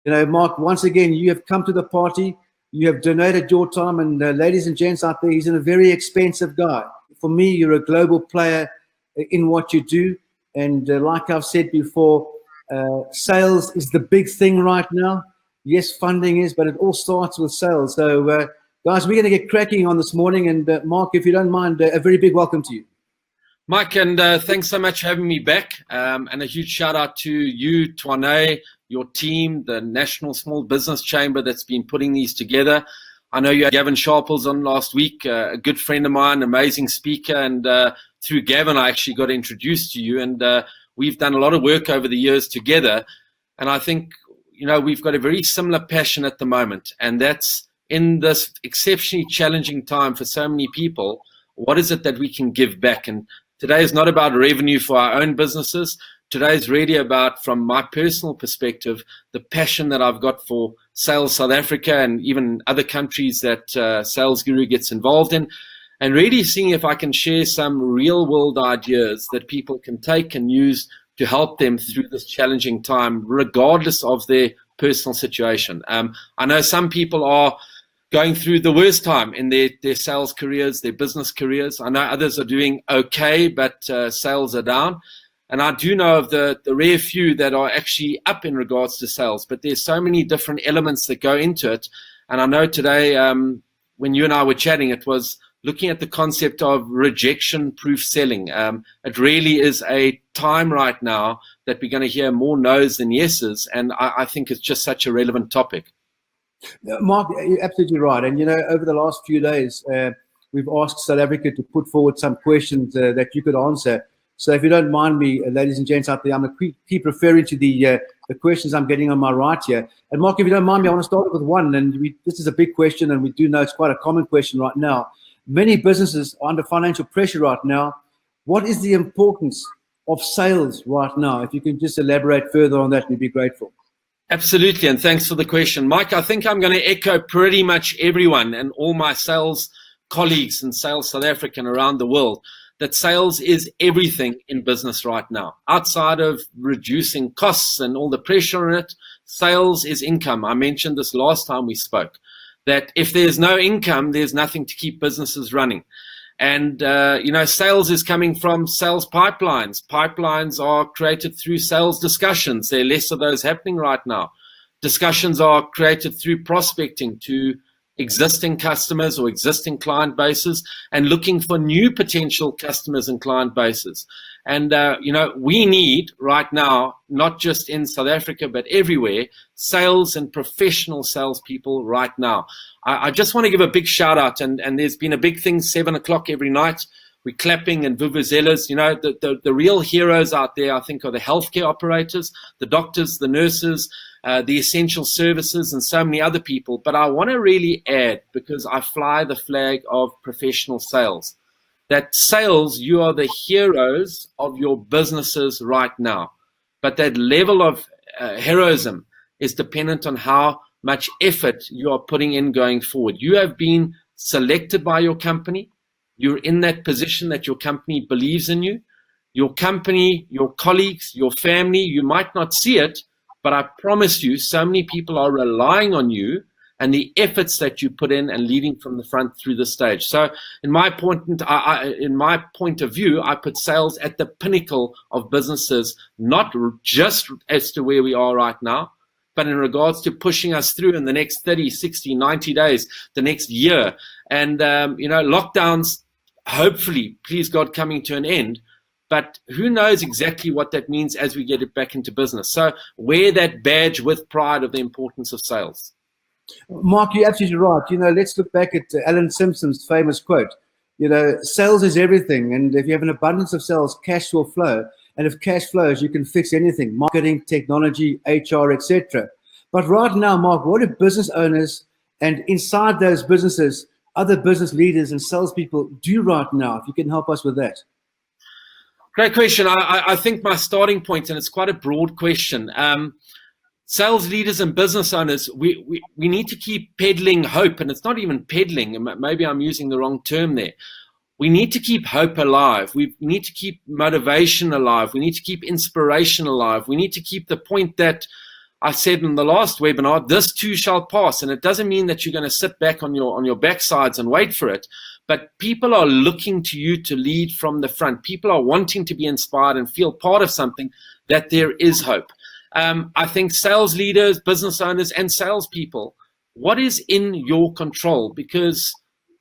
Mark, once again, you have come to the party. You have donated your time, and ladies and gents out there, he's a very expensive guy. For me, you're a global player in what you do. And like I've said before, sales is the big thing right now. Yes, funding is, but it all starts with sales. So, guys, we're going to get cracking on this morning. And Mark, if you don't mind, a very big welcome to you. Mike, and thanks so much for having me back. And a huge shout out to you, Twane, your team, the National Small Business Chamber that's been putting these together. I know you had Gavin Sharples on last week, a good friend of mine, amazing speaker. And through Gavin, I actually got introduced to you. And we've done a lot of work over the years together. And I think, we've got a very similar passion at the moment. And that's in this exceptionally challenging time for so many people, what is it that we can give back? And today is not about revenue for our own businesses. Today is really about, from my personal perspective, the passion that I've got for Sales South Africa and even other countries that Sales Guru gets involved in, and really seeing if I can share some real world ideas that people can take and use to help them through this challenging time, regardless of their personal situation. I know some people are going through the worst time in their sales careers, their business careers. I know others are doing okay, but sales are down. And I do know of the rare few that are actually up in regards to sales, but there's so many different elements that go into it. And I know today, when you and I were chatting, it was looking at the concept of rejection-proof selling. It really is a time right now that we're going to hear more no's than yeses, and I think it's just such a relevant topic. Mark, you're absolutely right. And, over the last few days, we've asked South Africa to put forward some questions that you could answer. So if you don't mind me, ladies and gents out there, I'm going to keep referring to the questions I'm getting on my right here. And Mark, if you don't mind me, I want to start with one. And this is a big question, and we do know it's quite a common question right now. Many businesses are under financial pressure right now. What is the importance of sales right now? If you can just elaborate further on that, we'd be grateful. Absolutely, and thanks for the question. Mike, I think I'm going to echo pretty much everyone and all my sales colleagues and Sales South Africa around the world, that sales is everything in business right now. Outside of reducing costs and all the pressure on it, sales is income. I mentioned this last time we spoke, that if there's no income, there's nothing to keep businesses running. And, sales is coming from sales pipelines. Pipelines are created through sales discussions. There are less of those happening right now. Discussions are created through prospecting to existing customers or existing client bases and looking for new potential customers and client bases. And, we need right now, not just in South Africa, but everywhere, sales and professional salespeople right now. I just want to give a big shout out, and there's been a big thing, 7 o'clock every night. We're clapping and vuvuzelas. The real heroes out there, I think, are the healthcare operators, the doctors, the nurses, the essential services, and so many other people. But I want to really add, because I fly the flag of professional sales, that sales, you are the heroes of your businesses right now. But that level of heroism is dependent on how much effort you are putting in going forward. You have been selected by your company. You're in that position that your company believes in you. Your company, your colleagues, your family, you might not see it, but I promise you, so many people are relying on you and the efforts that you put in and leading from the front through the stage. So in my point of view, I put sales at the pinnacle of businesses, not just as to where we are right now, but in regards to pushing us through in the next 30, 60, 90 days, the next year. And, lockdowns, hopefully, please God, coming to an end. But who knows exactly what that means as we get it back into business. So wear that badge with pride of the importance of sales. Mark, you're absolutely right. Let's look back at Alan Simpson's famous quote. Sales is everything. And if you have an abundance of sales, cash will flow. And if cash flows, you can fix anything, marketing, technology, HR, etc. But right now, Mark, what do business owners and inside those businesses, other business leaders and salespeople do right now? If you can help us with that. Great question. I think my starting point, and it's quite a broad question, sales leaders and business owners, we need to keep peddling hope. And it's not even peddling. Maybe I'm using the wrong term there. We need to keep hope alive. We need to keep motivation alive. We need to keep inspiration alive. We need to keep the point that I said in the last webinar, this too shall pass. And it doesn't mean that you're going to sit back on your backsides and wait for it. But people are looking to you to lead from the front. People are wanting to be inspired and feel part of something, that there is hope. I think sales leaders, business owners, and salespeople, what is in your control? Because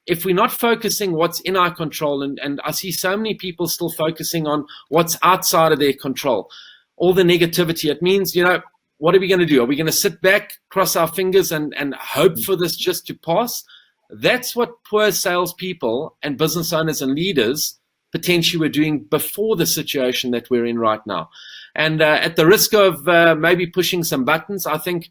if we're not focusing what's in our control, and I see so many people still focusing on what's outside of their control, all the negativity, it means, what are we going to do? Are we going to sit back, cross our fingers, and hope for this just to pass? That's what poor salespeople and business owners and leaders potentially were doing before the situation that we're in right now. And at the risk of maybe pushing some buttons, I think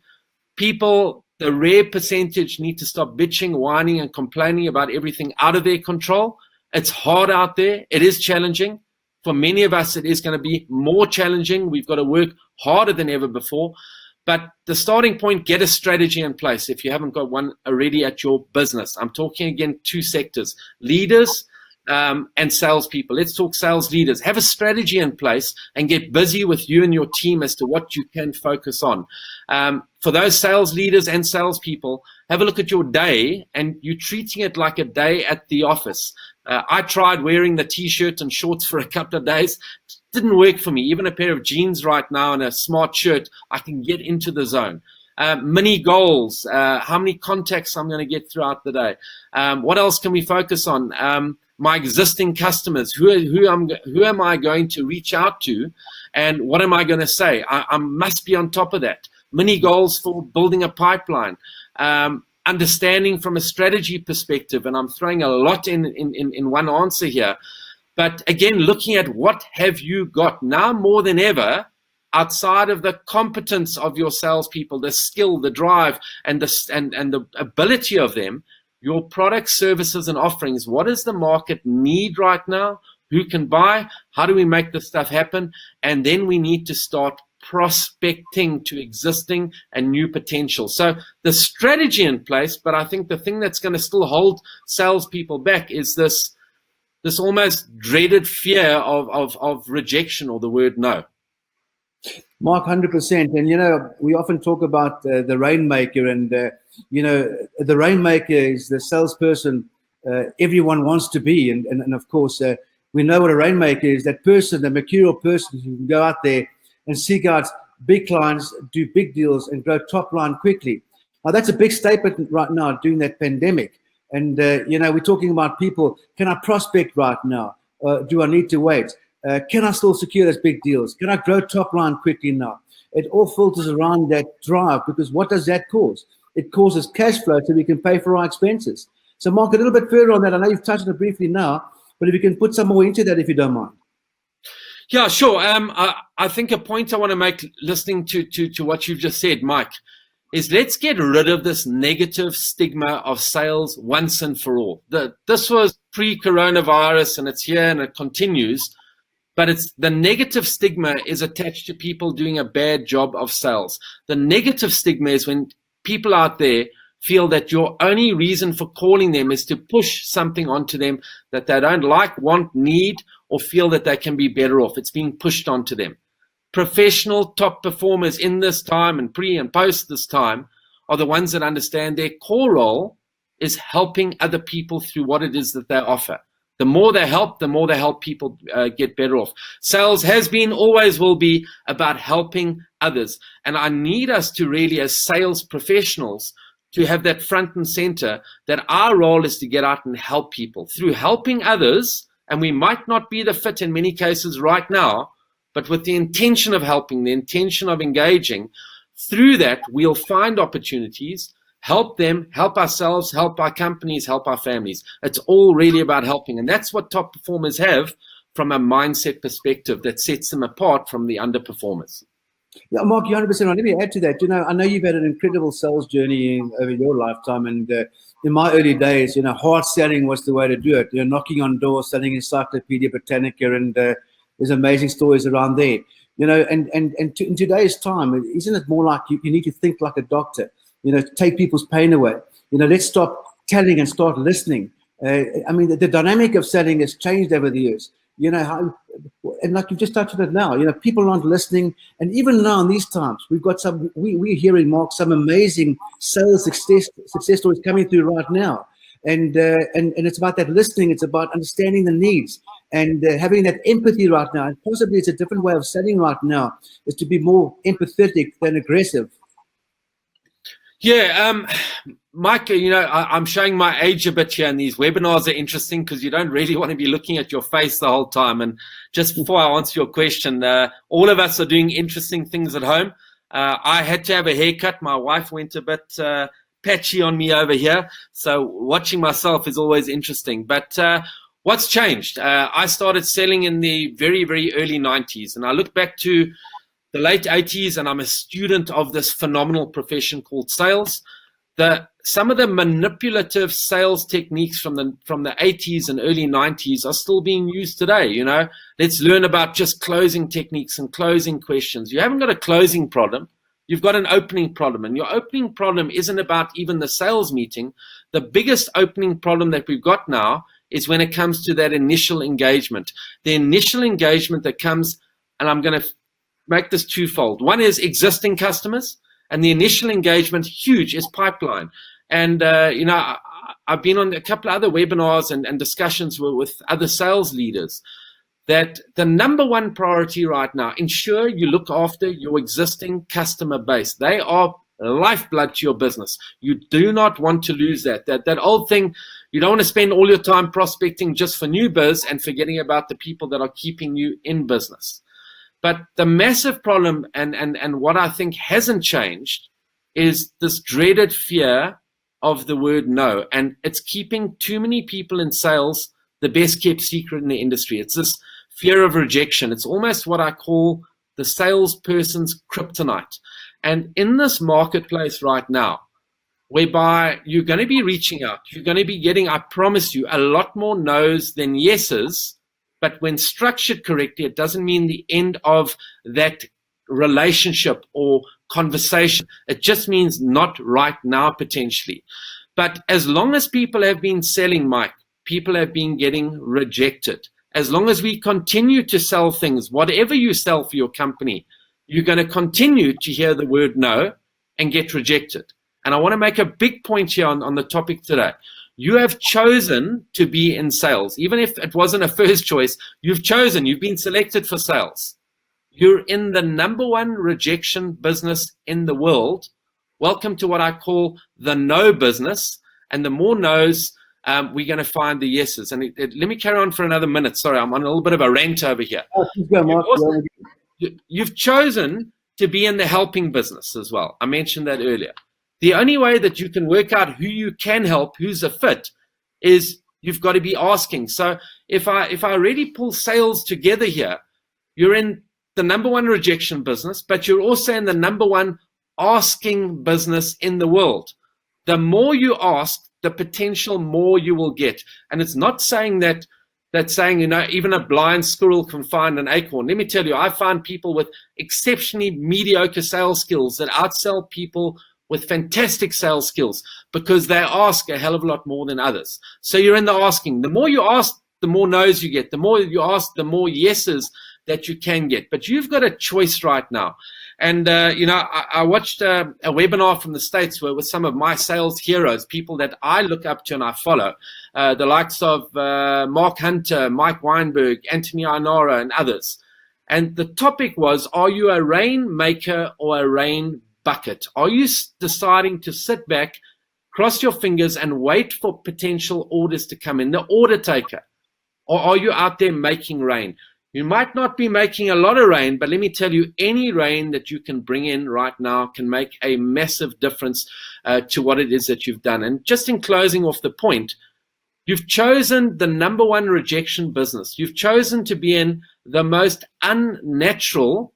people, the rare percentage, need to stop bitching, whining, and complaining about everything out of their control. It's hard out there. It is challenging. For many of us, it is going to be more challenging. We've got to work harder than ever before. But the starting point, get a strategy in place if you haven't got one already at your business. I'm talking, again, two sectors, leaders and salespeople. Let's talk sales leaders. Have a strategy in place and get busy with you and your team as to what you can focus on. For those sales leaders and salespeople, have a look at your day, and you're treating it like a day at the office. I tried wearing the T-shirt and shorts for a couple of days. It didn't work for me. Even a pair of jeans right now and a smart shirt, I can get into the zone. Mini goals, how many contacts I'm going to get throughout the day. What else can we focus on? My existing customers, who am I going to reach out to, and what am I going to say? I must be on top of that. Mini goals for building a pipeline. Understanding from a strategy perspective, and I'm throwing a lot in one answer here. But again, looking at what have you got now more than ever, outside of the competence of your salespeople, the skill, the drive, and the ability of them, your products, services, and offerings. What does the market need right now? Who can buy? How do we make this stuff happen? And then we need to start prospecting to existing and new potential. So the strategy in place, but I think the thing that's going to still hold salespeople back is this almost dreaded fear of rejection, or the word no. Mark, 100%. And, we often talk about the rainmaker, and, the rainmaker is the salesperson everyone wants to be. And of course, we know what a rainmaker is, that person, the mercurial person who can go out there and seek out big clients, do big deals, and grow top line quickly. Now, that's a big statement right now during that pandemic. And, we're talking about people, can I prospect right now? Do I need to wait? Can I still secure those big deals? Can I grow top line quickly now? It all filters around that drive, because what does that cause? It causes cash flow so we can pay for our expenses. So, Mark, a little bit further on that. I know you've touched on it briefly now, but if you can put some more into that, if you don't mind. Yeah, sure. I think a point I want to make, listening to what you've just said, Mike, is let's get rid of this negative stigma of sales once and for all. This was pre-coronavirus, and it's here and it continues, but it's the negative stigma is attached to people doing a bad job of sales. The negative stigma is when people out there feel that your only reason for calling them is to push something onto them that they don't like, want, need, or feel that they can be better off. It's being pushed onto them. Professional top performers in this time and pre and post this time are the ones that understand their core role is helping other people through what it is that they offer. The more they help people get better off. Sales has been, always will be, about helping others. And I need us to really, as sales professionals, to have that front and center, that our role is to get out and help people through helping others. And we might not be the fit in many cases right now, but with the intention of helping, the intention of engaging, through that, we'll find opportunities, help them, help ourselves, help our companies, help our families. It's all really about helping. And that's what top performers have from a mindset perspective that sets them apart from the underperformers. Yeah, Mark, you're 100% right. Let me add to that. I know you've had an incredible sales journey over your lifetime. And in my early days, hard selling was the way to do it. Knocking on doors, selling Encyclopedia Britannica, and there's amazing stories around there. And in today's time, isn't it more like you need to think like a doctor? Take people's pain away. Let's stop telling and start listening. The dynamic of selling has changed over the years. and like you just touched on it now, people aren't listening. And even now in these times, we've got we're hearing, Mark, some amazing sales success stories coming through right now. And it's about that listening. It's about understanding the needs and having that empathy right now. And possibly it's a different way of selling right now, is to be more empathetic than aggressive. Yeah, Mike, I'm showing my age a bit here, and these webinars are interesting because you don't really want to be looking at your face the whole time. And just before I answer your question, all of us are doing interesting things at home. I had to have a haircut. My wife went a bit patchy on me over here. So watching myself is always interesting. But what's changed? I started selling in the very, very early 90s. And I look back to the late 80s, and I'm a student of this phenomenal profession called sales. Some of the manipulative sales techniques from the 80s and early 90s are still being used today. Let's learn about just closing techniques and closing questions. You haven't got a closing problem. You've got an opening problem, and your opening problem isn't about even the sales meeting. The biggest opening problem that we've got now is when it comes to that initial engagement. The initial engagement that comes, and I'm going to make this twofold. One is existing customers, and the initial engagement, huge, is pipeline. And, I've been on a couple of other webinars and discussions with other sales leaders that the number one priority right now, ensure you look after your existing customer base. They are lifeblood to your business. You do not want to lose that. That old thing, you don't want to spend all your time prospecting just for new biz and forgetting about the people that are keeping you in business. But the massive problem, and what I think hasn't changed, is this dreaded fear of the word no. And it's keeping too many people in sales the best kept secret in the industry. It's this fear of rejection. It's almost what I call the salesperson's kryptonite. And in this marketplace right now, whereby you're going to be reaching out, you're going to be getting, I promise you, a lot more no's than yeses. But when structured correctly, it doesn't mean the end of that relationship or conversation. It just means not right now, potentially. But as long as people have been selling, Mike, people have been getting rejected. As long as we continue to sell things, whatever you sell for your company, you're going to continue to hear the word no and get rejected. And I want to make a big point here on the topic today. You have chosen to be in sales. Even if it wasn't a first choice, you've been selected for sales. You're in the number one rejection business in the world. Welcome to what I call the no business. And the more no's, we're going to find the yeses. And let me carry on for another minute. Sorry, I'm on a little bit of a rant over here. Oh, please go, Mark. You've chosen to be in the helping business as well. I mentioned that earlier. The only way that you can work out who you can help, who's a fit, is you've got to be asking. So if I really pull sales together here, you're in the number one rejection business, but you're also in the number one asking business in the world. The more you ask, the potential more you will get. And it's not saying that saying, even a blind squirrel can find an acorn. Let me tell you, I find people with exceptionally mediocre sales skills that outsell people with fantastic sales skills because they ask a hell of a lot more than others. So you're in the asking. The more you ask, the more no's you get. The more you ask, the more yeses that you can get. But you've got a choice right now. And, I watched a webinar from the States with some of my sales heroes, people that I look up to and I follow, the likes of Mark Hunter, Mike Weinberg, Anthony Ainara, and others. And the topic was, are you a rainmaker or a rain bucket? Are you deciding to sit back, cross your fingers, and wait for potential orders to come in, the order taker? Or are you out there making rain? You might not be making a lot of rain, but let me tell you, any rain that you can bring in right now can make a massive difference to what it is that you've done. And just in closing off the point, you've chosen the number one rejection business. You've chosen to be in the most unnatural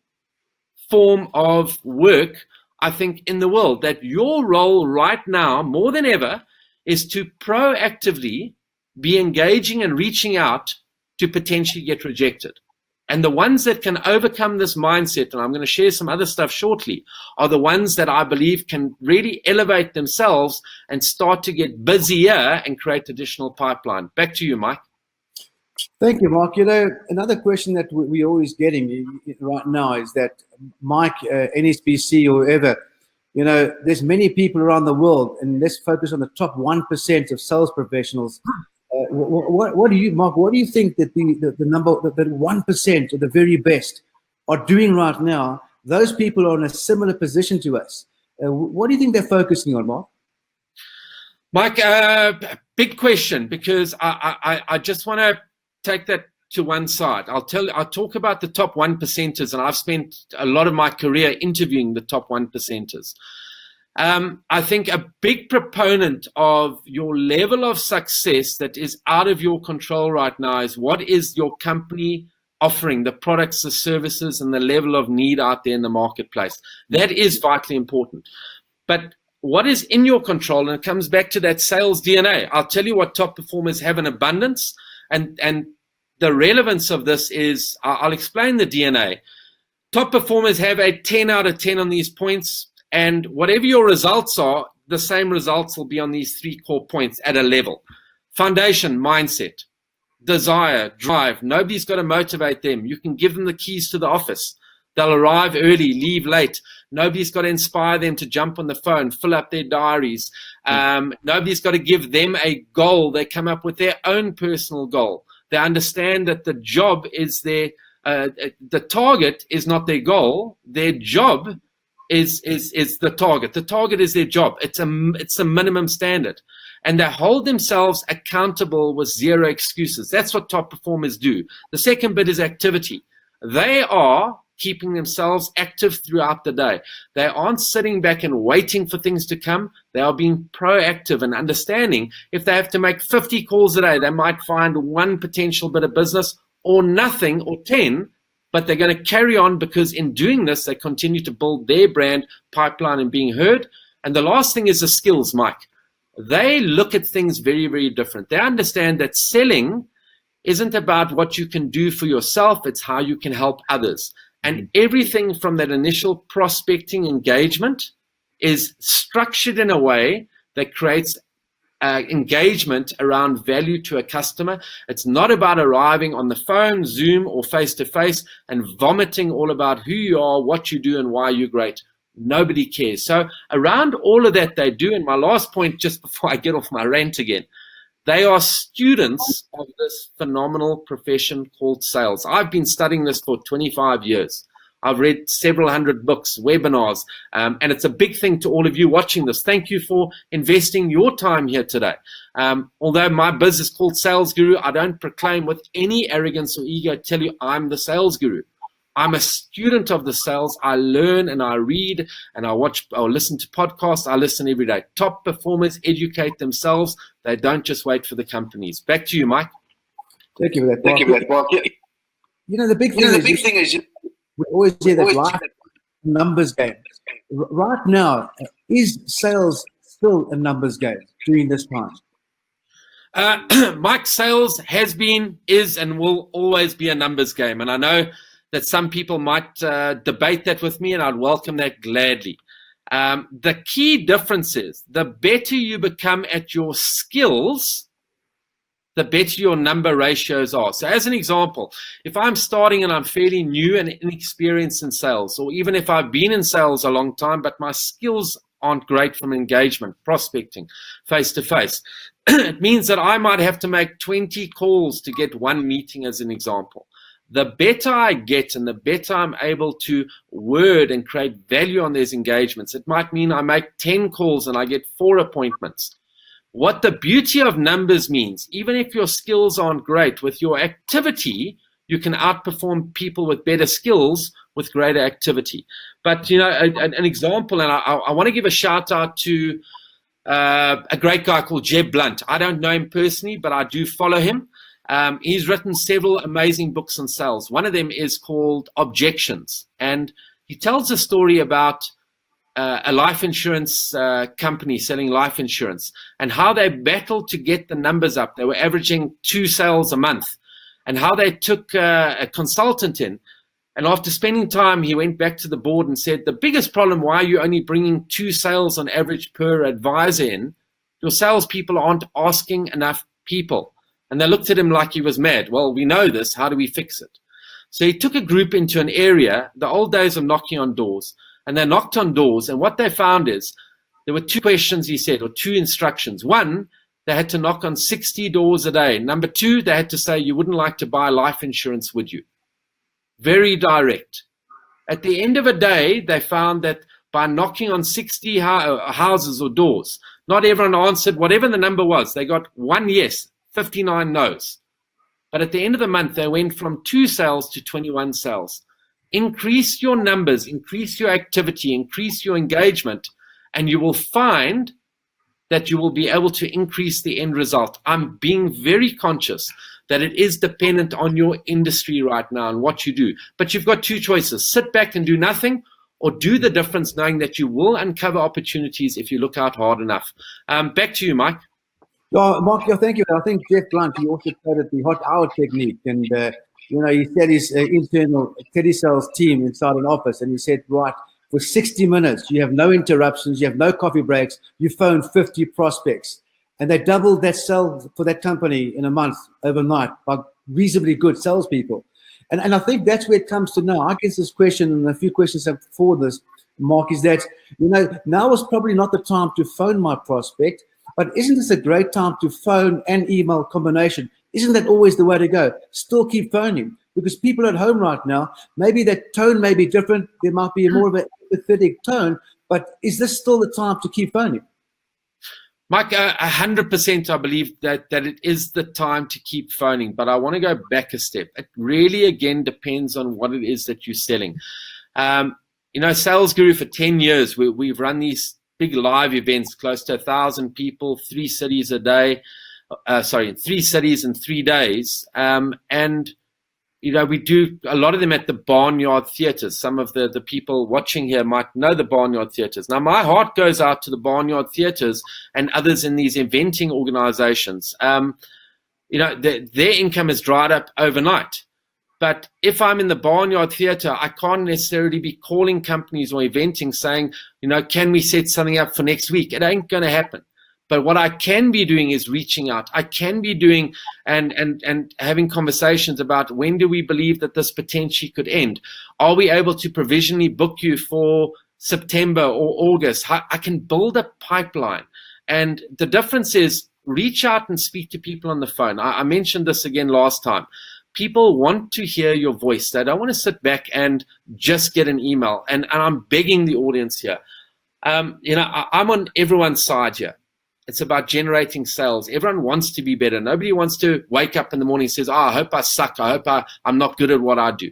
form of work, I think, in the world. That your role right now, more than ever, is to proactively be engaging and reaching out to potentially get rejected. And the ones that can overcome this mindset, and I'm going to share some other stuff shortly, are the ones that I believe can really elevate themselves and start to get busier and create additional pipeline. Back to you, Mike. Thank you, Mark. Another question that we're always getting right now is that Mike, NSBC or whoever, there's many people around the world, and let's focus on the top 1% of sales professionals. What do you, Mark? What do you think that the number, that 1% or the very best are doing right now? Those people are in a similar position to us. What do you think they're focusing on, Mark? Mike, big question, because I just want to take that to one side. I'll talk about the top 1%ers, and I've spent a lot of my career interviewing the top 1%ers. I think a big proponent of your level of success that is out of your control right now is what is your company offering, the products, the services, and the level of need out there in the marketplace. That is vitally important. But what is in your control, and it comes back to that sales DNA. I'll tell you what top performers have in abundance, and the relevance of this is, I'll explain the DNA. Top performers have a 10 out of 10 on these points, and whatever your results are, the same results will be on these 3 core points at a level. Foundation, mindset, desire, drive. Nobody's got to motivate them. You can give them the keys to the office. They'll arrive early, leave late. Nobody's got to inspire them to jump on the phone, fill up their diaries. Nobody's got to give them a goal. They come up with their own personal goal. They understand that the job is the target is not their goal. Their job is the target. The target is their job. It's a minimum standard. And they hold themselves accountable with 0 excuses. That's what top performers do. The second bit is activity. They are keeping themselves active throughout the day. They aren't sitting back and waiting for things to come. They are being proactive and understanding if they have to make 50 calls a day, they might find 1 potential bit of business or nothing or 10, but they're going to carry on because in doing this, they continue to build their brand pipeline and being heard. And the last thing is the skills, Mike. They look at things very, very different. They understand that selling isn't about what you can do for yourself. It's how you can help others. And everything from that initial prospecting engagement is structured in a way that creates engagement around value to a customer. It's not about arriving on the phone, Zoom, or face-to-face and vomiting all about who you are, what you do, and why you're great. Nobody cares. So around all of that they do, and my last point, just before I get off my rant again, they are students of this phenomenal profession called sales. I've been studying this for 25 years. I've read several hundred books, webinars, and it's a big thing to all of you watching this. Thank you for investing your time here today. Although my business is called Sales Guru, I don't proclaim with any arrogance or ego, tell you I'm the sales guru. I'm a student of the sales. I learn and I read and I watch or listen to podcasts. I listen every day. Top performers educate themselves. They don't just wait for the companies. Back to you, Mike. Thank you for that, Mark. Thank you for that, Mark. The big thing is we always hear that life numbers game. Right now, is sales still a numbers game during this time? Mike, sales has been, is, and will always be a numbers game. And I know that some people might debate that with me, and I'd welcome that gladly. The key difference is the better you become at your skills, the better your number ratios are. So as an example, if I'm starting and I'm fairly new and inexperienced in sales, or even if I've been in sales a long time, but my skills aren't great from engagement, prospecting, face-to-face, it means that I might have to make 20 calls to get 1 meeting as an example. The better I get and the better I'm able to word and create value on these engagements, it might mean I make 10 calls and I get 4 appointments. What the beauty of numbers means, even if your skills aren't great, with your activity, you can outperform people with better skills with greater activity. But, an example, and I want to give a shout out to a great guy called Jeb Blunt. I don't know him personally, but I do follow him. He's written several amazing books on sales. One of them is called Objections. And he tells a story about a life insurance company selling life insurance and how they battled to get the numbers up. They were averaging 2 sales a month, and how they took a consultant in. And after spending time, he went back to the board and said, the biggest problem why you're only bringing 2 sales on average per advisor in, your salespeople aren't asking enough people. And they looked at him like he was mad. Well, we know this. How do we fix it? So he took a group into an area, the old days of knocking on doors, and they knocked on doors. And what they found is there were 2 questions, he said, or 2 instructions. One, they had to knock on 60 doors a day. Number 2, they had to say, you wouldn't like to buy life insurance, would you? Very direct. At the end of a day, they found that by knocking on 60 houses or doors, not everyone answered, whatever the number was. They got 1 yes, 59 no's. But at the end of the month, they went from 2 sales to 21 sales. Increase your numbers, increase your activity, increase your engagement, and you will find that you will be able to increase the end result. I'm being very conscious that it is dependent on your industry right now and what you do. But you've got 2 choices. Sit back and do nothing, or do the difference knowing that you will uncover opportunities if you look out hard enough. Back to you, Mike. Mark, thank you. I think Jeff Blunt, he also quoted the hot hour technique. And, he said his internal telesales team inside an office, and he said, right, for 60 minutes, you have no interruptions, you have no coffee breaks, you phone 50 prospects. And they doubled that sale for that company in a month overnight by reasonably good salespeople. And I think that's where it comes to now. I guess this question and a few questions before this, Mark, is that, now is probably not the time to phone my prospect, but isn't this a great time to phone and email combination? Isn't that always the way to go? Still keep phoning, because people at home right now, maybe that tone may be different. There might be more of an empathetic tone, but is this still the time to keep phoning? Mike, 100% I believe that it is the time to keep phoning, but I want to go back a step. It really, again, depends on what it is that you're selling. Sales Guru, for 10 years, we've run these big live events, close to 1,000 people, 3 cities a day, 3 cities in 3 days. And we do a lot of them at the Barnyard Theatres. Some of the people watching here might know the Barnyard Theatres. Now, my heart goes out to the Barnyard Theatres and others in these eventing organizations. Their income has dried up overnight. But if I'm in the Barnyard Theatre, I can't necessarily be calling companies or eventing saying, can we set something up for next week? It ain't going to happen. But what I can be doing is reaching out. I can be doing and having conversations about, when do we believe that this potentially could end? Are we able to provisionally book you for September or August? I can build a pipeline. And the difference is, reach out and speak to people on the phone. I mentioned this again last time. People want to hear your voice. They don't want to sit back and just get an email. And I'm begging the audience here. I'm on everyone's side here. It's about generating sales. Everyone wants to be better. Nobody wants to wake up in the morning and says, I hope I suck. I hope I'm not good at what I do.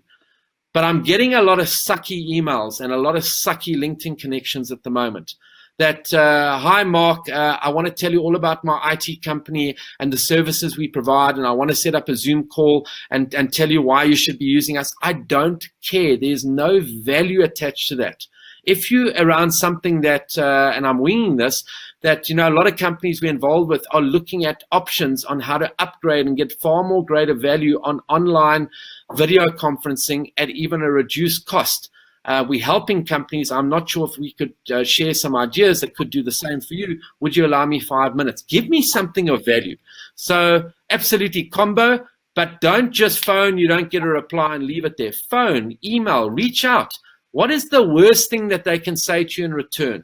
But I'm getting a lot of sucky emails and a lot of sucky LinkedIn connections at the moment. That, hi, Mark, I want to tell you all about my IT company and the services we provide, and I want to set up a Zoom call and tell you why you should be using us. I don't care. There's no value attached to that. If you're around something that, and I'm winging this, that, a lot of companies we're involved with are looking at options on how to upgrade and get far more greater value on online video conferencing at even a reduced cost. We're helping companies. I'm not sure if we could share some ideas that could do the same for you. Would you allow me 5 minutes? Give me something of value. So absolutely combo, but don't just phone. You don't get a reply and leave it there. Phone, email, reach out. What is the worst thing that they can say to you in return?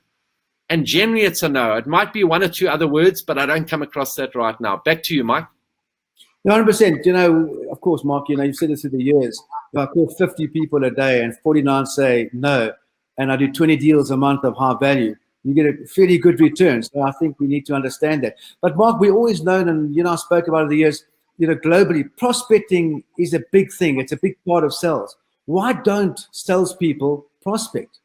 And generally it's a no. It might be 1 or 2 other words, but I don't come across that right now. Back to you, Mike. 100%. Of course, Mark, you've said this through the years. If I call 50 people a day and 49 say no, and I do 20 deals a month of high value, you get a fairly good return. So I think we need to understand that. But Mark, we always known, and I spoke about it the years, globally, prospecting is a big thing. It's a big part of sales. Why don't salespeople prospect?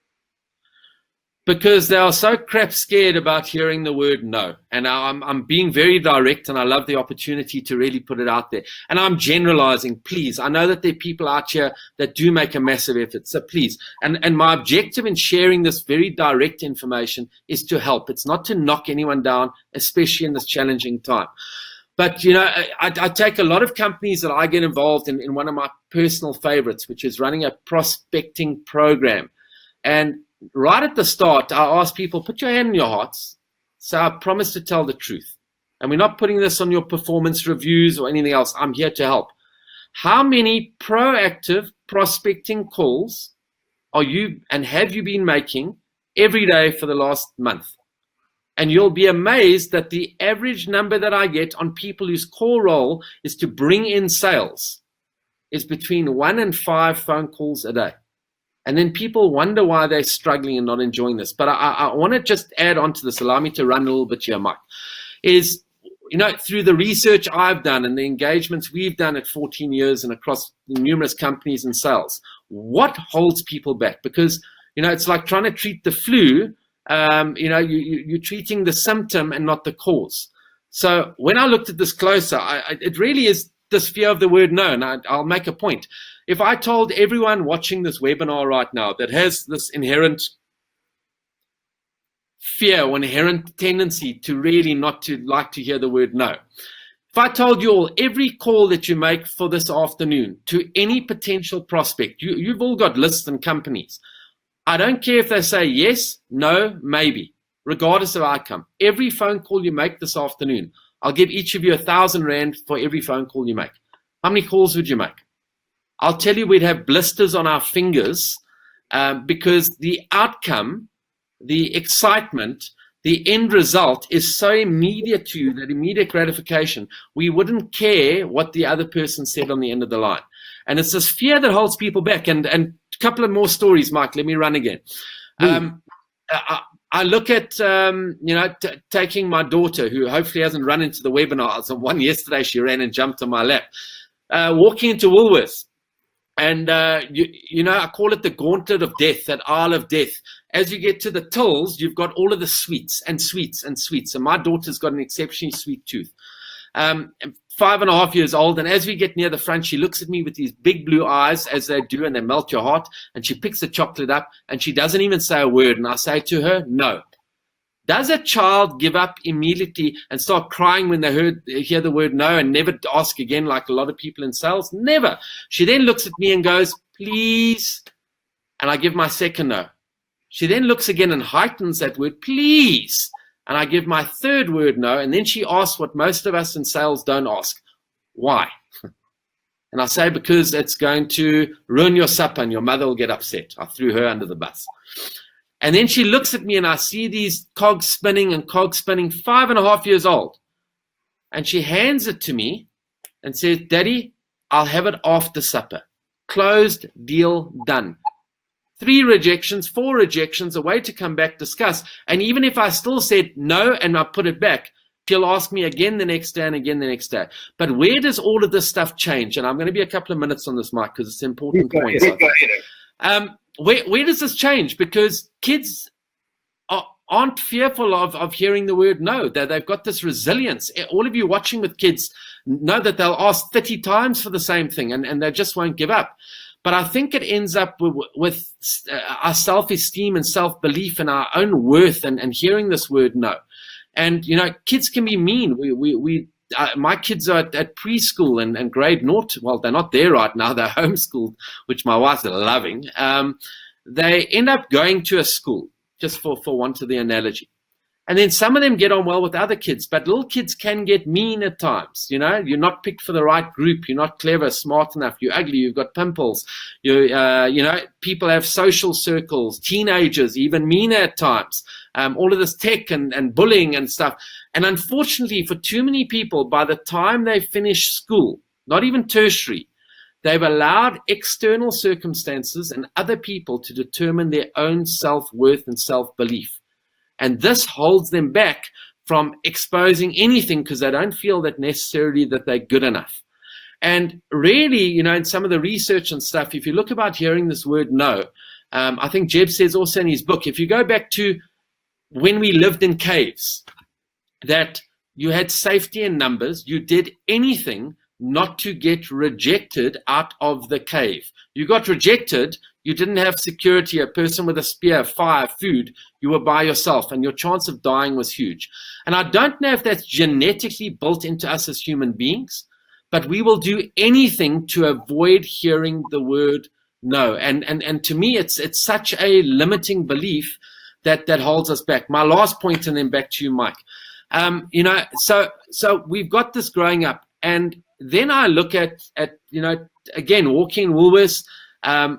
Because they are so crap scared about hearing the word no. And I'm being very direct, and I love the opportunity to really put it out there. And I'm generalizing, please. I know that there are people out here that do make a massive effort, so please. And my objective in sharing this very direct information is to help. It's not to knock anyone down, especially in this challenging time. But, I take a lot of companies that I get involved in one of my personal favorites, which is running a prospecting program. And right at the start, I ask people, put your hand in your hearts. So I promise to tell the truth. and we're not putting this on your performance reviews or anything else. I'm here to help. How many proactive prospecting calls are you and have you been making every day for the last month? And you'll be amazed that the average number that I get on people whose core role is to bring in sales is between 1 and 5 phone calls a day. And then people wonder why they're struggling and not enjoying this. But I want to just add on to this. Allow me to run a little bit here, Mike. Is, through the research I've done and the engagements we've done at 14 years and across numerous companies and sales, what holds people back? Because, it's like trying to treat the flu. You're treating the symptom and not the cause. So when I looked at this closer, it really is this fear of the word no. And I'll make a point. If I told everyone watching this webinar right now that has this inherent fear or inherent tendency to really not to like to hear the word no, if I told you all every call that you make for this afternoon to any potential prospect, you've all got lists and companies. I don't care if they say yes, no, maybe, regardless of outcome. Every phone call you make this afternoon, I'll give each of you 1,000 Rand for every phone call you make. How many calls would you make? I'll tell you, we'd have blisters on our fingers because the outcome, the excitement, the end result is so immediate to you, that immediate gratification, we wouldn't care what the other person said on the end of the line. And it's this fear that holds people back. And a couple of more stories, Mike, let me run again. I look at, taking my daughter, who hopefully hasn't run into the webinar. So one yesterday, she ran and jumped on my lap, walking into Woolworths. And, I call it the gauntlet of death, that aisle of death. As you get to the tills, you've got all of the sweets and sweets and sweets. And my daughter's got an exceptionally sweet tooth. 5.5 years old. And as we get near the front, she looks at me with these big blue eyes, as they do, and they melt your heart. And she picks the chocolate up and she doesn't even say a word. And I say to her, no. Does a child give up immediately and start crying when they hear the word no and never ask again, like a lot of people in sales? Never. She then looks at me and goes, please. And I give my second no. She then looks again and heightens that word, please. And I give my third word no. And then she asks what most of us in sales don't ask. Why? And I say, because it's going to ruin your supper and your mother will get upset. I threw her under the bus. And then she looks at me and I see these cogs spinning, 5.5 years old. And she hands it to me and says, Daddy, I'll have it after supper. Closed, deal, done. 3 rejections, 4 rejections, a way to come back, discuss. And even if I still said no and I put it back, she'll ask me again the next day and again the next day. But where does all of this stuff change? And I'm going to be a couple of minutes on this, Mike, because it's an important point. Where does this change? Because kids aren't fearful of hearing the word no. They've got this resilience. All of you watching with kids know that they'll ask 30 times for the same thing and they just won't give up. But I think it ends up with our self-esteem and self-belief and our own worth and hearing this word no. And, kids can be mean. My kids are at preschool and grade 0. Well, they're not there right now. They're homeschooled, which my wife's loving. They end up going to a school, just for want of the analogy. And then some of them get on well with other kids, but little kids can get mean at times. You're not picked for the right group. You're not clever, smart enough. You're ugly. You've got pimples. People have social circles, teenagers, even meaner at times. All of this tech and bullying and stuff. And unfortunately, for too many people, by the time they finish school, not even tertiary, they've allowed external circumstances and other people to determine their own self-worth and self-belief. And this holds them back from exposing anything because they don't feel that necessarily that they're good enough. And really, in some of the research and stuff, if you look about hearing this word no, I think Jeb says also in his book, if you go back to when we lived in caves, that you had safety in numbers, you did anything not to get rejected out of the cave. You got rejected, you didn't have security, a person with a spear, fire, food, you were by yourself and your chance of dying was huge. And I don't know if that's genetically built into us as human beings, but we will do anything to avoid hearing the word no. And to me, it's such a limiting belief that holds us back. My last point, and then back to you, Mike. So we've got this growing up, and then I look at again, walking Woolworths,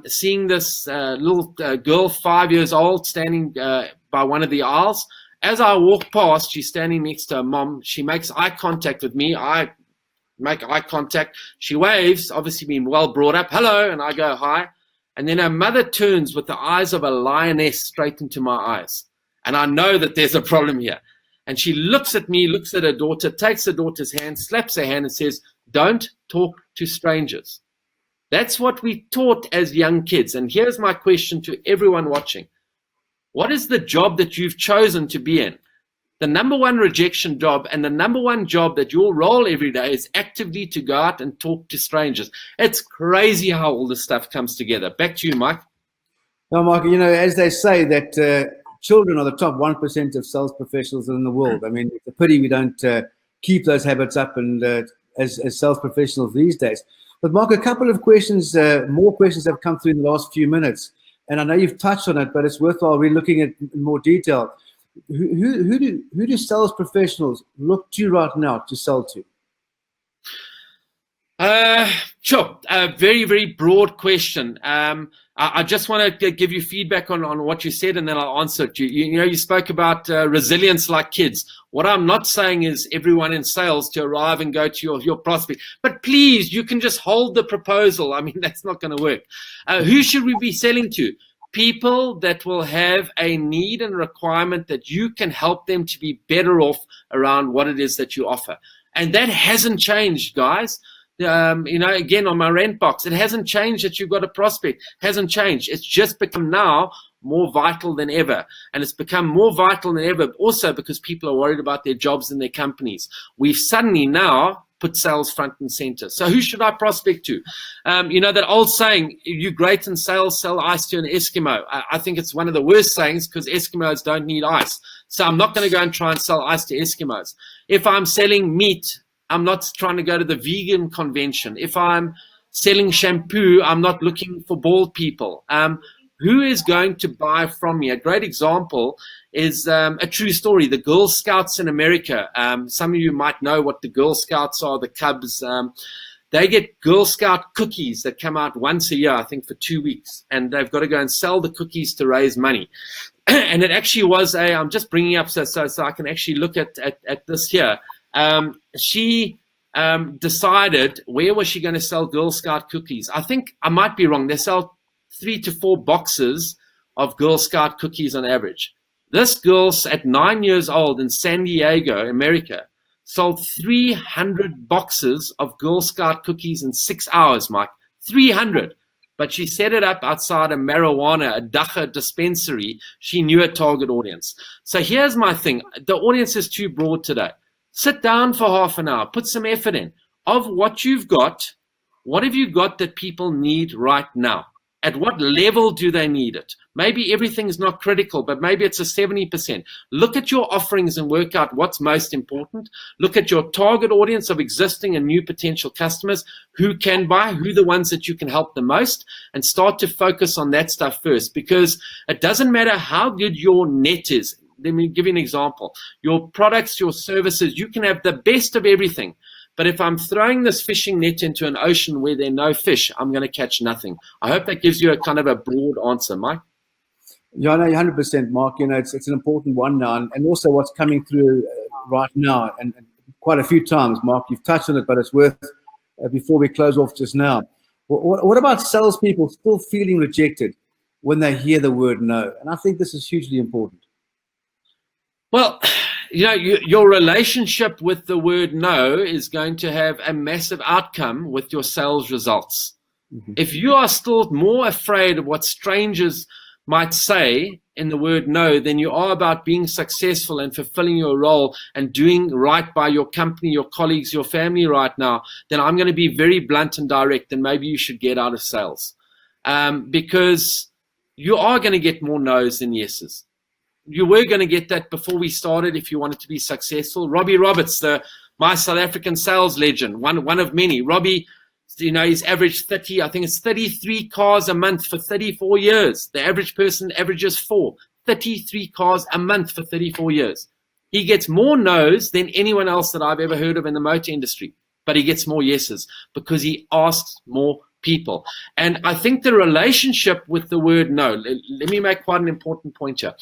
seeing this little girl, 5 years old, standing by one of the aisles. As I walk past, she's standing next to her mom. She makes eye contact with me. I make eye contact. She waves, obviously being well brought up. Hello, and I go hi. And then her mother turns with the eyes of a lioness straight into my eyes. And I know that there's a problem here. And she looks at me, looks at her daughter, takes her daughter's hand, slaps her hand and says, "Don't talk to strangers." That's what we taught as young kids. And here's my question to everyone watching. What is the job that you've chosen to be in? The number one rejection job and the number one job that you'll roll every day is actively to go out and talk to strangers. It's crazy how all this stuff comes together. Back to you, Mike. Now, Mark, as they say that children are the top 1% of sales professionals in the world. I mean, it's a pity we don't keep those habits up and as sales professionals these days. But Mark, a couple of questions, more questions have come through in the last few minutes. And I know you've touched on it, but it's worthwhile re-looking at in more detail. Who do sales professionals look to right now to sell to? Sure. Very, very broad question. I just want to give you feedback on what you said, and then I'll answer it. You spoke about resilience like kids. What I'm not saying is everyone in sales to arrive and go to your prospect. But please, you can just hold the proposal. I mean, that's not going to work. Who should we be selling to? People that will have a need and requirement that you can help them to be better off around what it is that you offer. And that hasn't changed, guys. Again, on my rent box, it hasn't changed that you've got a prospect. Hasn't changed. It's just become now more vital than ever. And it's become more vital than ever also because people are worried about their jobs and their companies. We've suddenly now put sales front and center. So who should I prospect to? That old saying, "You great in sales, sell ice to an Eskimo." I think it's one of the worst sayings because Eskimos don't need ice. So I'm not going to go and try and sell ice to Eskimos. If I'm selling meat, I'm not trying to go to the vegan convention. If I'm selling shampoo, I'm not looking for bald people. Who is going to buy from me? A great example is a true story. The Girl Scouts in America. Some of you might know what the Girl Scouts are, the Cubs. They get Girl Scout cookies that come out once a year, I think for 2 weeks. And they've got to go and sell the cookies to raise money. And it actually was I'm just bringing up so I can actually look at this here. She decided where was she going to sell Girl Scout cookies. I think I might be wrong. They sell 3 to 4 boxes of Girl Scout cookies on average. This girl at 9 years old in San Diego, America, sold 300 boxes of Girl Scout cookies in 6 hours, Mike. 300. But she set it up outside a marijuana, a dacha dispensary. She knew her target audience. So here's my thing. The audience is too broad today. Sit down for half an hour. Put some effort in. Of what you've got, what have you got that people need right now? At what level do they need it? Maybe everything is not critical, but maybe it's a 70%. Look at your offerings and work out what's most important. Look at your target audience of existing and new potential customers, who can buy, who are the ones that you can help the most, and start to focus on that stuff first, because it doesn't matter how good your net is. Let me give you an example. Your products, your services, you can have the best of everything. But if I'm throwing this fishing net into an ocean where there are no fish, I'm going to catch nothing. I hope that gives you a kind of a broad answer, Mike. Yeah, no, 100%, Mark. It's an important one now. And also what's coming through right now, and quite a few times, Mark, you've touched on it, but it's worth, before we close off just now, what about salespeople still feeling rejected when they hear the word no? And I think this is hugely important. Well, your relationship with the word no is going to have a massive outcome with your sales results. Mm-hmm. If you are still more afraid of what strangers might say in the word no than you are about being successful and fulfilling your role and doing right by your company, your colleagues, your family right now, then I'm going to be very blunt and direct, and maybe you should get out of sales. Because you are going to get more no's than yeses. You were going to get that before we started if you wanted to be successful. Robbie Roberts, my South African sales legend, one of many. Robbie, he's averaged 33 cars a month for 34 years. The average person averages 4. 33 cars a month for 34 years. He gets more no's than anyone else that I've ever heard of in the motor industry, but he gets more yeses because he asks more people. And I think the relationship with the word no, let me make quite an important point here.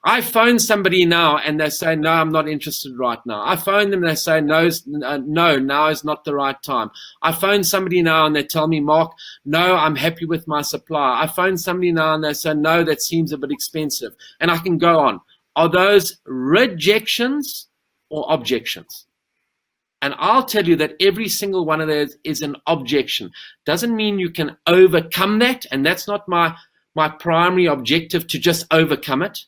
I phone somebody now and they say, no, I'm not interested right now. I phone them and they say, no, now is not the right time. I phone somebody now and they tell me, Mark, no, I'm happy with my supplier. I phone somebody now and they say, no, that seems a bit expensive. And I can go on. Are those rejections or objections? And I'll tell you that every single one of those is an objection. Doesn't mean you can overcome that, and that's not my primary objective, to just overcome it.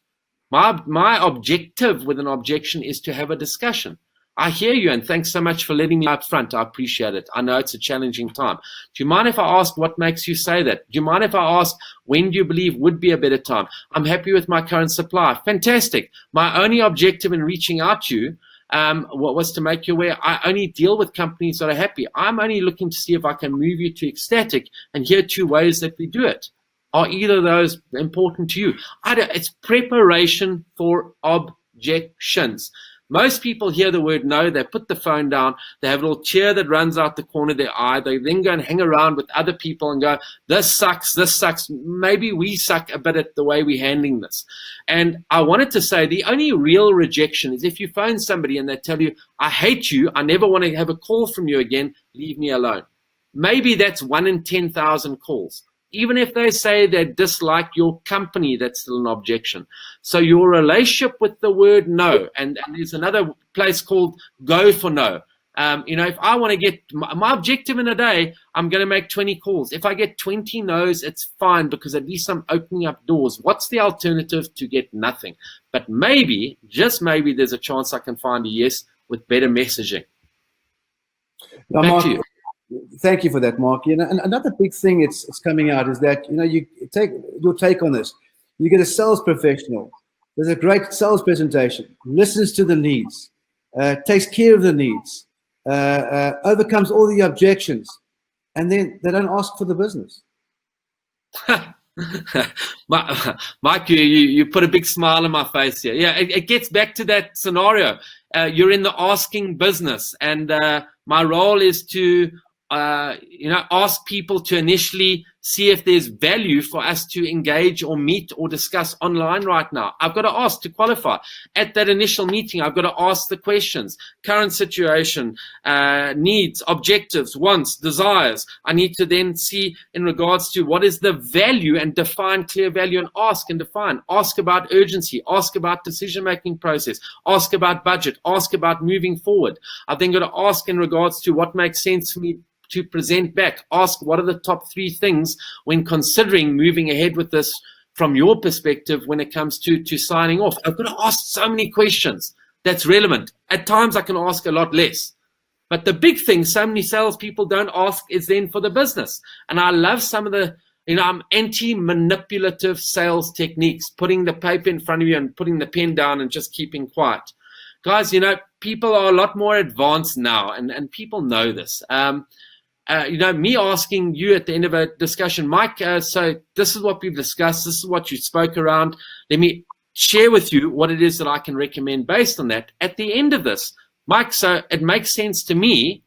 My objective with an objection is to have a discussion. I hear you, and thanks so much for letting me up front. I appreciate it. I know it's a challenging time. Do you mind if I ask what makes you say that? Do you mind if I ask when do you believe would be a better time? I'm happy with my current supplier. Fantastic. My only objective in reaching out to you what was to make you aware I only deal with companies that are happy. I'm only looking to see if I can move you to ecstatic, and here are 2 ways that we do it. Are either of those important to you? It's preparation for objections. Most people hear the word no, they put the phone down, they have a little tear that runs out the corner of their eye, they then go and hang around with other people and go, this sucks, maybe we suck a bit at the way we're handling this. And I wanted to say the only real rejection is if you phone somebody and they tell you, I hate you, I never want to have a call from you again, leave me alone. Maybe that's 1 in 10,000 calls. Even if they say they dislike your company, that's still an objection. So your relationship with the word no, and there's another place called go for no. If I want to get my objective in a day, I'm going to make 20 calls. If I get 20 no's, it's fine because at least I'm opening up doors. What's the alternative? To get nothing. But maybe, just maybe, there's a chance I can find a yes with better messaging. Now, Back Mark, to you. Thank you for that, Mark. And another big thing it's coming out is that, you take your take on this. You get a sales professional. There's a great sales presentation, listens to the needs, takes care of the needs, overcomes all the objections, and then they don't ask for the business. Mike, you put a big smile on my face here. Yeah, it gets back to that scenario. You're in the asking business, and my role is to ask people to initially see if there's value for us to engage or meet or discuss online right now. I've got to ask to qualify. At that initial meeting, I've got to ask the questions: current situation, needs, objectives, wants, desires. I need to then see in regards to what is the value and define clear value, and ask and define. Ask about urgency, ask about decision-making process, ask about budget, ask about moving forward. I've then got to ask in regards to what makes sense for me to present back. Ask what are the top 3 things when considering moving ahead with this from your perspective when it comes to signing off. I've got to ask so many questions that's relevant. At times I can ask a lot less. But the big thing so many salespeople don't ask is then for the business. And I love some of the, I'm anti-manipulative sales techniques, putting the paper in front of you and putting the pen down and just keeping quiet. Guys, people are a lot more advanced now, and people know this. Me asking you at the end of a discussion, Mike, so this is what we've discussed, this is what you spoke around. Let me share with you what it is that I can recommend based on that. At the end of this, Mike, so it makes sense to me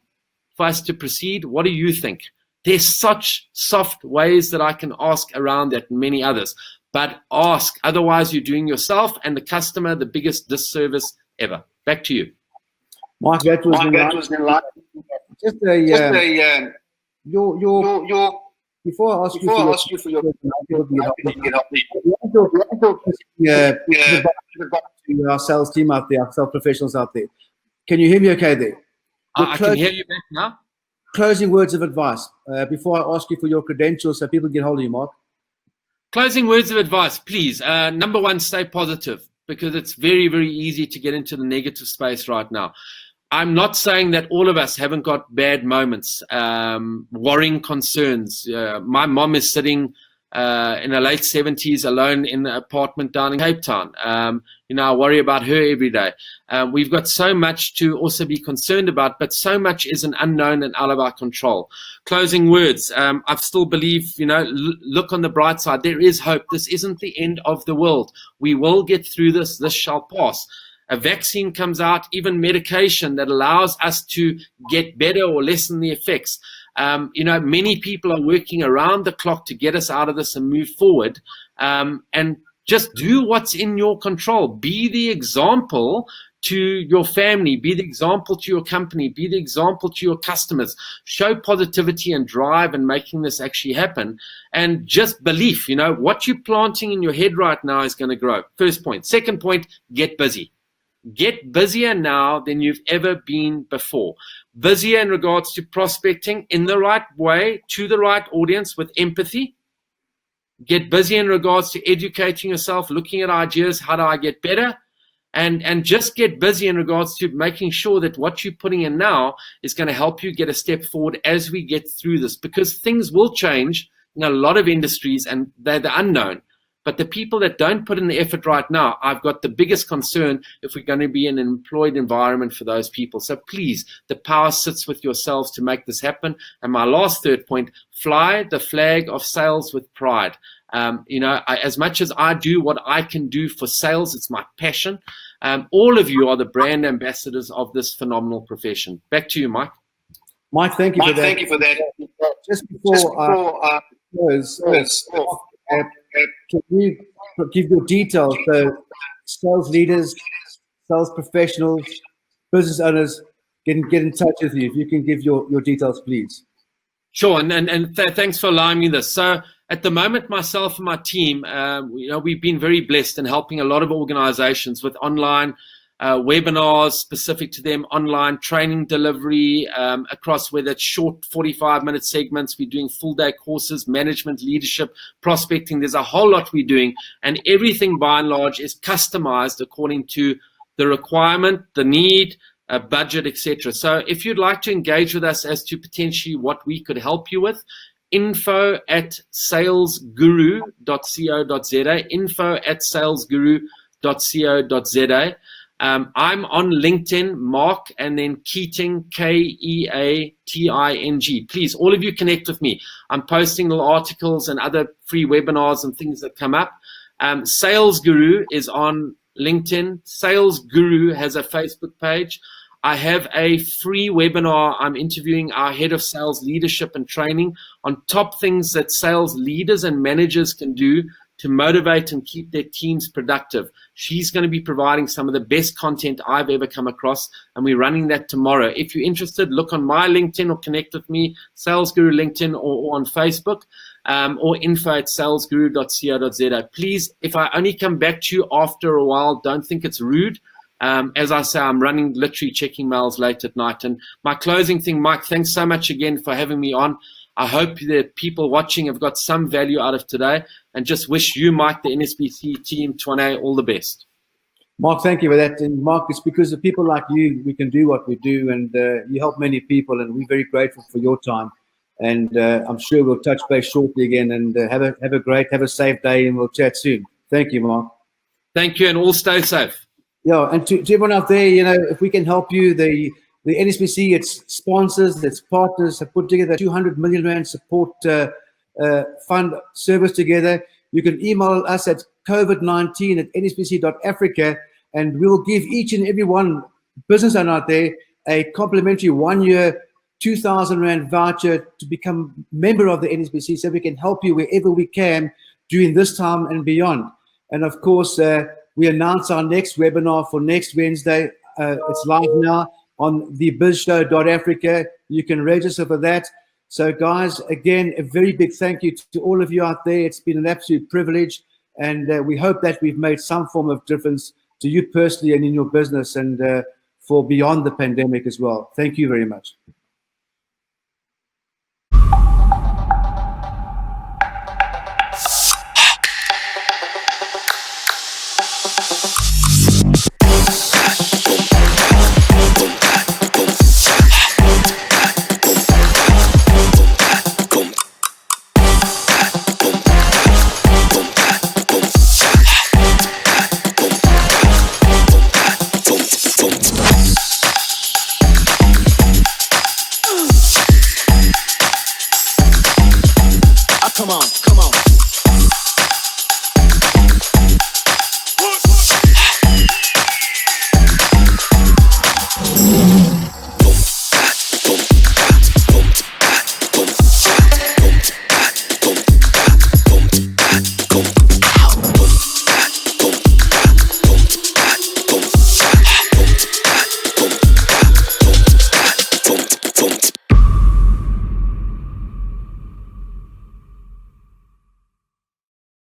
for us to proceed. What do you think? There's such soft ways that I can ask around that and many others. But ask, otherwise you're doing yourself and the customer the biggest disservice ever. Back to you. Mark, that was just before I ask you for your our sales team out there, our sales professionals out there. Can you hear me okay there? I can hear you back now. Closing words of advice before I ask you for your credentials so people get hold of you, Mark. Closing words of advice, please. Number 1, stay positive, because it's very, very easy to get into the negative space right now. I'm not saying that all of us haven't got bad moments, worrying concerns. My mom is sitting in her late 70s alone in an apartment down in Cape Town. I worry about her every day. We've got so much to also be concerned about, but so much is an unknown and out of our control. Closing words. I still believe, look on the bright side. There is hope. This isn't the end of the world. We will get through this. This shall pass. a vaccine comes out, even medication that allows us to get better or lessen the effects. Many people are working around the clock to get us out of this and move forward. And just do what's in your control. Be the example to your family, be the example to your company, be the example to your customers. Show positivity and drive in making this actually happen. And just belief, what you're planting in your head right now is going to grow. First point. Second point, get busy. Get busier now than you've ever been before. Busier in regards to prospecting in the right way, to the right audience with empathy. Get busy in regards to educating yourself, looking at ideas, how do I get better? And just get busy in regards to making sure that what you're putting in now is going to help you get a step forward as we get through this, because things will change in a lot of industries and they're the unknown. But the people that don't put in the effort right now, I've got the biggest concern if we're going to be in an employed environment for those people. So please, the power sits with yourselves to make this happen. And my last third point, fly the flag of sales with pride. As much as I do what I can do for sales, it's my passion. All of you are the brand ambassadors of this phenomenal profession. Back to you, Mike. Mike, thank you for that. Thank you for that. Just before can you give your details? So sales leaders, sales professionals, business owners get in touch with you. If you can give your details, please. Sure, and thanks for allowing me this. So at the moment, myself and my team, we've been very blessed in helping a lot of organizations with online webinars specific to them, online training delivery across whether it's short 45-minute segments. We're doing full-day courses, management, leadership, prospecting. There's a whole lot we're doing, and everything by and large is customized according to the requirement, the need, budget, etc. So if you'd like to engage with us as to potentially what we could help you with, info@salesguru.co.za, info@salesguru.co.za. I'm on LinkedIn, Mark, and then Keating, Keating. Please, all of you connect with me. I'm posting little articles and other free webinars and things that come up. Sales Guru is on LinkedIn. Sales Guru has a Facebook page. I have a free webinar. I'm interviewing our head of sales leadership and training on top things that sales leaders and managers can do to motivate and keep their teams productive. She's going to be providing some of the best content I've ever come across, and we're running that tomorrow. If you're interested, look on my LinkedIn or connect with me, Sales Guru LinkedIn or on Facebook, or info@salesguru.co.za. Please, if I only come back to you after a while, don't think it's rude. As I say, I'm running literally checking mails late at night. And my closing thing, Mike, thanks so much again for having me on. I hope that people watching have got some value out of today, and just wish you, Mike, the NSBC team, Twane, all the best. Mark, thank you for that. And Mark, it's because of people like you, we can do what we do, and you help many people, and we're very grateful for your time. And I'm sure we'll touch base shortly again, and have a safe day, and we'll chat soon. Thank you, Mark. Thank you, and all stay safe. Yeah, and to everyone out there, if we can help you, the NSBC, its sponsors, its partners have put together a 200 million rand support fund service together. You can email us at covid19@nsbc.africa, and we'll give each and every one business owner out there a complimentary 1-year 2,000 rand voucher to become member of the NSBC, so we can help you wherever we can during this time and beyond. And of course, we announce our next webinar for next Wednesday. It's live now on the bizshow.africa. You can register for that. So guys, again, a very big thank you to all of you out there. It's been an absolute privilege, and we hope that we've made some form of difference to you personally and in your business, and for beyond the pandemic as well. Thank you very much.